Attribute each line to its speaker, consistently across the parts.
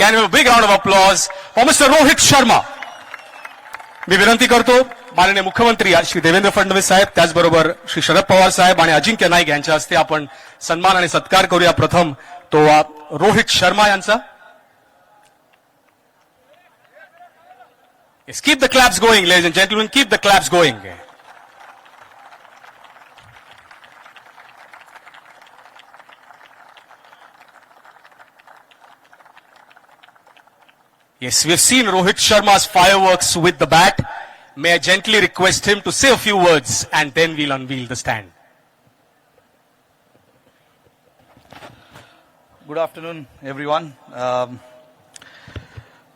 Speaker 1: Can you have a big round of applause for Mr. Rohit Sharma? मी विनंती करतो माननीय मुख्यमंत्री श्री देवेंद्र फडणवीस साहेब, त्याचबरोबर श्री शरद पवार साहेब आणि अजिंक्य नाईक यांच्या हस्ते आपण सन्मान आणि सत्कार करूया. प्रथम तो रोहित शर्मा यांचा. Yes, keep the claps going, ladies and gentlemen. Keep the claps going. Yes, we have seen Rohit Sharma's fireworks with the bat. May I gently request him to say a few words and then we'll unveil the stand.
Speaker 2: Good afternoon, everyone.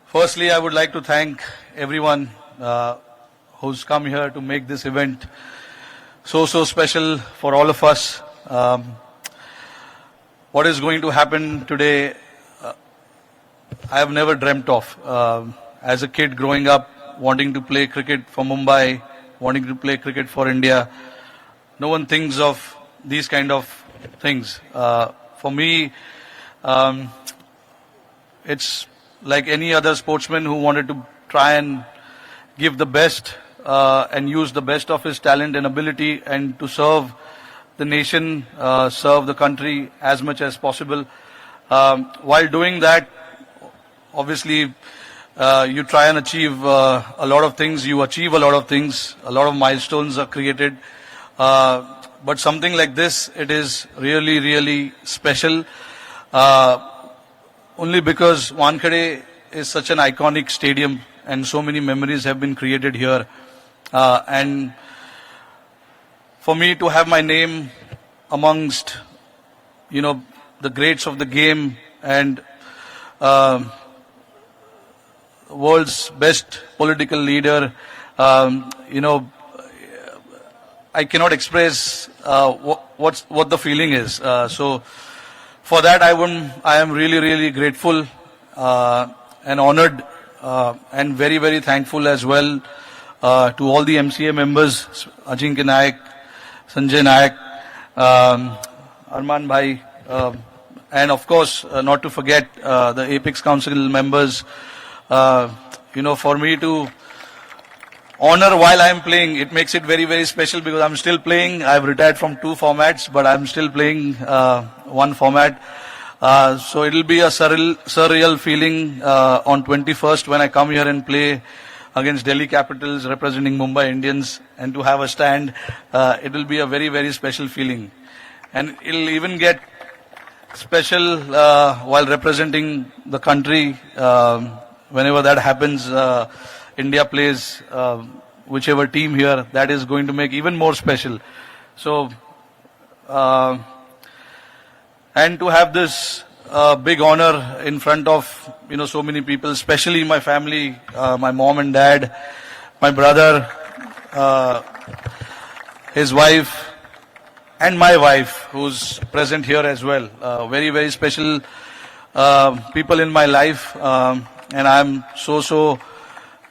Speaker 2: Firstly, I would like to thank everyone who's come here to make this event so special for all of us. What is going to happen today, I have never dreamt of. As a kid growing up, wanting to play cricket for Mumbai, wanting to play cricket for India, no one thinks of these kind of things. For me, it's like any other sportsman who wanted to try and give the best and use the best of his talent and ability and to serve the nation, serve the country as much as possible. While doing that, obviously, you try and achieve a lot of things, you achieve a lot of things, a lot of milestones are created. But something like this, it is really, really special. Only because Wankhede is such an iconic stadium and so many memories have been created here. And for me to have my name amongst, the greats of the game and world's best political leader, I cannot express what the feeling is. So for that, I am really, really grateful and honored and very, very thankful as well to all the MCA members, Ajinkya Naik, Sanjay Naik, Arman Bhai, and of course, not to forget the Apex Council members. For me to honor while I am playing, it makes it very, very special because I'm still playing. I've retired from 2 formats, but I'm still playing 1 format. So it'll be a surreal feeling on 21st when I come here and play against Delhi Capitals representing Mumbai Indians and to have a stand. It will be a very, very special feeling. And it'll even get special while representing the country. Whenever that happens, India plays whichever team here, that is going to make even more special. So, and to have this big honor in front of, so many people, especially my family, my mom and dad, my brother, his wife, and my wife, who's present here as well. Very, very special people in my life. And I'm so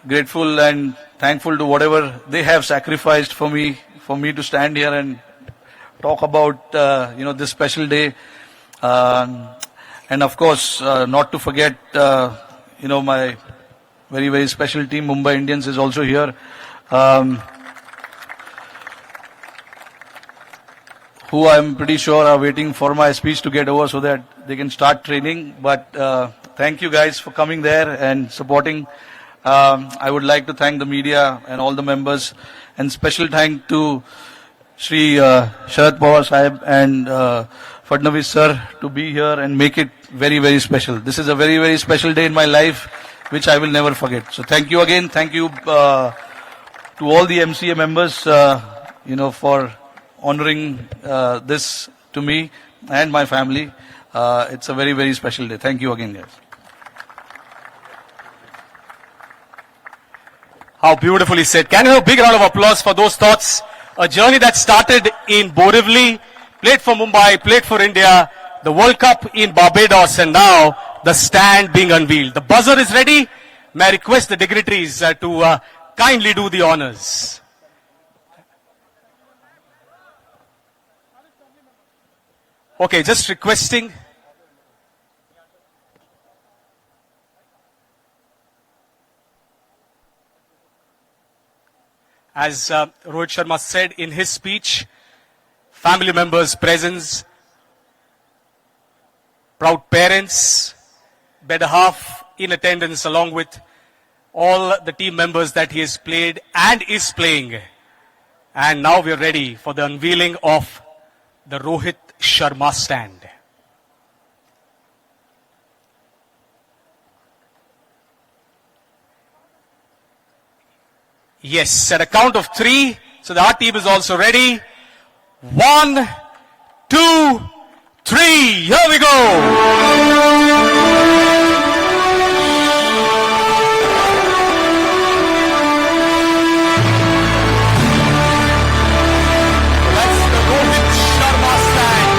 Speaker 2: grateful and thankful to whatever they have sacrificed for me to stand here and talk about, this special day. And of course, not to forget, my very, very special team, Mumbai Indians, is also here. Who I'm pretty sure are waiting for my speech to get over so that they can start training. But thank you guys for coming there and supporting. I would like to thank the media and all the members, and special thank to Shri Sharad Pawar Sahib and Fadnavis sir to be here and make it very, very special. This is a very, very special day in my life, which I will never forget. So thank you again. Thank you to all the MCA members, for honoring this to me and my family. It's a very, very special day. Thank you again, guys.
Speaker 1: How beautifully said. Can you have a big round of applause for those thoughts? A journey that started in Borivali, played for Mumbai, played for India, the World Cup in Barbados, and now the stand being unveiled. The buzzer is ready. May I request the dignitaries to kindly do the honors. Okay, just requesting. as Rohit Sharma said in his speech, family members' presence, proud parents, better half in attendance along with all the team members that he has played and is playing. And now we are ready for the unveiling of the Rohit Sharma stand. Yes, at a count of 3. So the our team is also ready. 1, 2, 3. Here we go. That's the Rohit Sharma stand.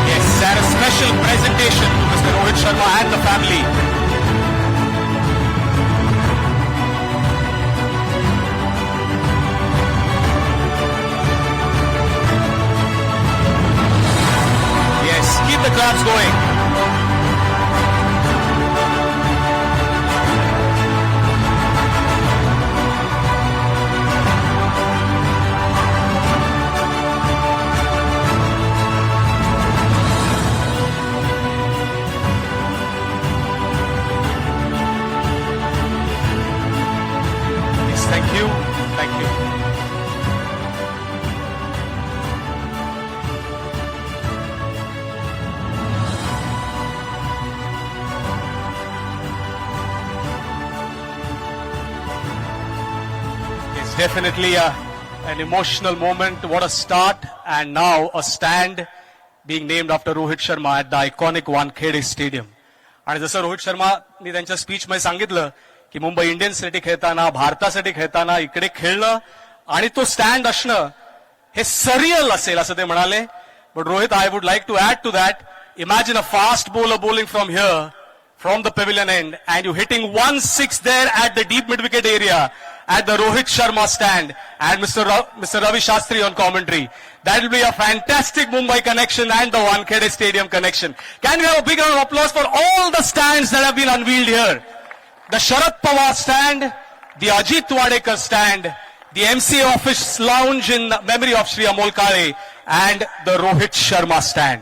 Speaker 1: Yes, and a special presentation to Mr. Rohit Sharma and the family. Yes, keep the claps going. Yes, thank you. Thank you. It's definitely an emotional moment. What a start. And now a stand being named after Rohit Sharma at the iconic Wankhede Stadium. आणि जसं रोहित शर्मानी त्यांच्या स्पीचमध्ये सांगितलं की मुंबई इंडियन्ससाठी खेळताना भारतासाठी खेळताना इकडे खेळणं आणि तो स्टँड असणं हे सरियल असेल असं ते म्हणाले. But Rohit, I would like to add to that. Imagine a fast bowler bowling from here, from the pavilion end, and you hitting 1-6 there at the deep mid-wicket area at the Rohit Sharma stand, and Mr. Ravi Shastri on commentary. That will be a fantastic Mumbai connection and the Wankhede Stadium connection. Can we have a big round of applause for all the stands that have been unveiled here? The Sharad Pawar stand, the Ajit Wadekar stand, the MCA office lounge in memory of Shri Amol Kale, and the Rohit Sharma stand.